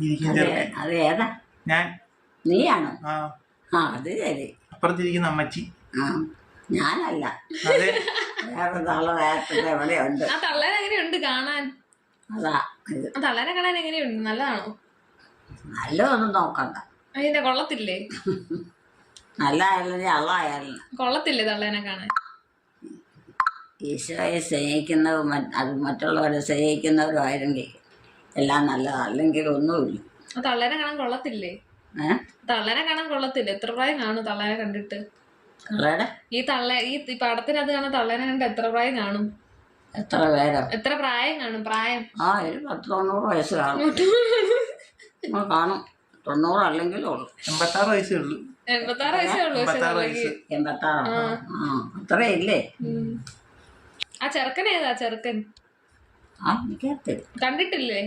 ഇരിക്കുന്ന ചെറുക്കൻ. അത് ഏതാ? ഞാൻ. നീയാണോ? ആ. അത് ശരി. അപ്പുറത്തിരിക്കുന്ന അമ്മച്ചി. ആ, ഞാനല്ല. അതെ. വേറെ തള്ള വേറെ എവിടെയുണ്ട്. ആ തള്ളേനെ എങ്ങനെയുണ്ട് കാണാൻ? അതാ ഇത്. ആ തള്ളേനെ കാണാൻ എങ്ങനെയുണ്ട്? നല്ലതാണോ? നല്ലതൊന്നും നോക്കണ്ട. അതിന്റെ കൊള്ളത്തില്ലേ? നല്ലതായാലും അള്ളായാലും കൊള്ളത്തില്ലേ തള്ളേനെ കാണാൻ? ഈശോയെ സ്നേഹിക്കുന്നതും അത് മറ്റുള്ളവരെ സ്നേഹിക്കുന്നവരും ആയിരുന്നെങ്കിൽ എല്ലാം നല്ലതാണ്. അല്ലെങ്കിൽ ഒന്നുമില്ല. ആ തള്ളേനെ കാണാൻ കൊള്ളത്തില്ലേ? തള്ളേനെ കാണാൻ കൊള്ളത്തില്ലേ? എത്ര പ്രായം കാണും തള്ളേനെ കണ്ടിട്ട്? ഈ പടത്തിനകത്ത് കാണാൻ തള്ളേനെ കണ്ടിട്ട് എത്ര പ്രായം കാണും? എത്ര പേരോ? എത്ര പ്രായം കാണും? പ്രായം 10-90 വയസ്സ് കാണും. കാണും. 90 അല്ലെങ്കിലും ഉള്ളു. 86 വയസ്സേ ഉള്ളൂ. 86 വയസ്സേ ഉള്ളൂ. 86. അത്രേ ഇല്ലേ? ആ ചെറുക്കൻ ഏതാ? ചെറുക്കൻ എനിക്കറിയില്ല. കണ്ടിട്ടില്ലേ?